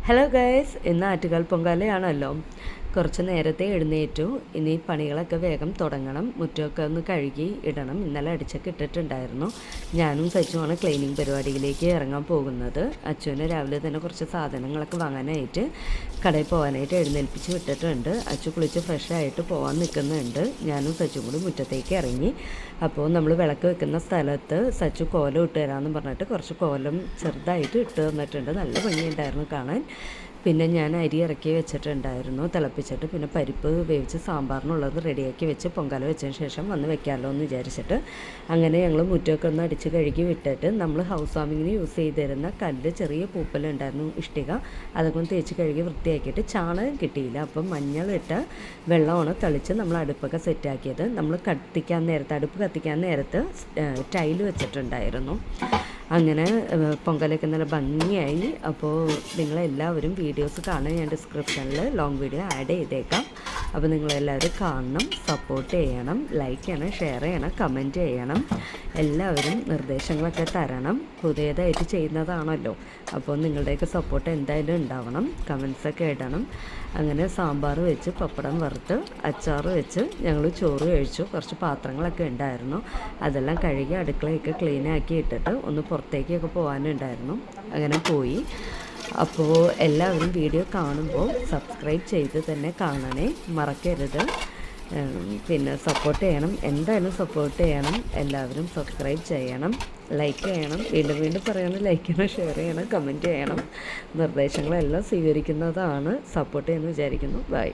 Hello guys, ഇന്ന് ആറ്റുകാൽ പൊങ്കാലയാണല്ലോ. കുറച്ച് നേരത്തെ എഴുന്നേറ്റു. ഇനി പണികളൊക്കെ വേഗം തുടങ്ങണം. മുറ്റമൊക്കെ ഒന്ന് കഴുകി ഇടണം. ഇന്നലെ അടിച്ചൊക്കെ ഇട്ടിട്ടുണ്ടായിരുന്നു. ഞാനും സച്ചുമാണ് ക്ലീനിങ് പരിപാടിയിലേക്ക് ഇറങ്ങാൻ പോകുന്നത്. അച്ചുവിന് രാവിലെ തന്നെ കുറച്ച് സാധനങ്ങളൊക്കെ വാങ്ങാനായിട്ട് കടയിൽ പോകാനായിട്ട് എഴുന്നേൽപ്പിച്ച് വിട്ടിട്ടുണ്ട്. അച്ചു കുളിച്ച് ഫ്രഷായിട്ട് പോകാൻ നിൽക്കുന്നുണ്ട്. ഞാനും സച്ചും കൂടി മുറ്റത്തേക്ക് ഇറങ്ങി. അപ്പോൾ നമ്മൾ വിളക്ക് വെക്കുന്ന സ്ഥലത്ത് സച്ചു കോലം ഇട്ട് തരാമെന്ന് പറഞ്ഞിട്ട് കുറച്ച് കോലം ചെറുതായിട്ട് ഇട്ട് തന്നിട്ടുണ്ട്. നല്ല ഭംഗിയുണ്ടായിരുന്നു കാണാൻ. പിന്നെ ഞാൻ അരി ഇറക്കി വെച്ചിട്ടുണ്ടായിരുന്നു തിളപ്പിച്ചിട്ട്. പിന്നെ പരിപ്പ് വേവിച്ച് സാമ്പാറിനുള്ളത് റെഡിയാക്കി വെച്ച് പൊങ്കാല വെച്ചതിന് ശേഷം വന്ന് വെക്കാമല്ലോ എന്ന് വിചാരിച്ചിട്ട് അങ്ങനെ ഞങ്ങൾ മുറ്റമൊക്കെ ഒന്ന് അടിച്ച് കഴുകി വിട്ടിട്ട് നമ്മൾ ഹൗസ് വാമിങ്ങിന് യൂസ് ചെയ്തിരുന്ന കല്ല് ചെറിയ പൂപ്പലുണ്ടായിരുന്നു, ഇഷ്ടിക, അതൊക്കെ ഒന്ന് തേച്ച് കഴുകി വൃത്തിയാക്കിയിട്ട് ചാണകം കിട്ടിയില്ല. അപ്പം മഞ്ഞളിട്ട വെള്ളമാണ് തളിച്ച് നമ്മൾ അടുപ്പൊക്കെ സെറ്റാക്കിയത്. നമ്മൾ അടുപ്പ് കത്തിക്കാൻ നേരത്ത് ടൈല് വെച്ചിട്ടുണ്ടായിരുന്നു. അങ്ങനെ പൊങ്കലൊക്കെ നല്ല ഭംഗിയായി. അപ്പോൾ നിങ്ങളെല്ലാവരും വീഡിയോസ് കാണാൻ ഞാൻ ഡിസ്ക്രിപ്ഷനിൽ ലോങ് വീഡിയോ ആഡ് ചെയ്തേക്കാം. അപ്പോൾ നിങ്ങളെല്ലാവരും കാണണം, സപ്പോർട്ട് ചെയ്യണം, ലൈക്ക് ചെയ്യണം, ഷെയർ ചെയ്യണം, കമൻറ്റ് ചെയ്യണം. എല്ലാവരും നിർദ്ദേശങ്ങളൊക്കെ തരണം. പുതിയതായിട്ട് ചെയ്യുന്നതാണല്ലോ, അപ്പോൾ നിങ്ങളുടെയൊക്കെ സപ്പോർട്ട് എന്തായാലും ഉണ്ടാവണം. കമൻസൊക്കെ ഇടണം. അങ്ങനെ സാമ്പാർ വെച്ച് പപ്പടം വറുത്ത് അച്ചാർ വെച്ച് ഞങ്ങൾ ചോറ് കഴിച്ചു. കുറച്ച് പാത്രങ്ങളൊക്കെ ഉണ്ടായിരുന്നു, അതെല്ലാം കഴുകി അടുക്കളയൊക്കെ ക്ലീനാക്കി ഇട്ടിട്ട് ഒന്ന് പുറത്തേക്കൊക്കെ പോകാനുണ്ടായിരുന്നു. അങ്ങനെ പോയി. അപ്പോൾ എല്ലാവരും വീഡിയോ കാണുമ്പോൾ സബ്സ്ക്രൈബ് ചെയ്ത് തന്നെ കാണണേ, മറക്കരുത്. പിന്നെ സപ്പോർട്ട് ചെയ്യണം, എന്തായാലും സപ്പോർട്ട് ചെയ്യണം. എല്ലാവരും സബ്സ്ക്രൈബ് ചെയ്യണം, ലൈക്ക് ചെയ്യണം. വീണ്ടും പറയണം, ലൈക്ക് ചെയ്യണം, ഷെയർ ചെയ്യണം, കമൻറ്റ് ചെയ്യണം. നിർദ്ദേശങ്ങളെല്ലാം സ്വീകരിക്കുന്നതാണ്. സപ്പോർട്ട് ചെയ്യുമെന്ന് വിചാരിക്കുന്നു. ബൈ.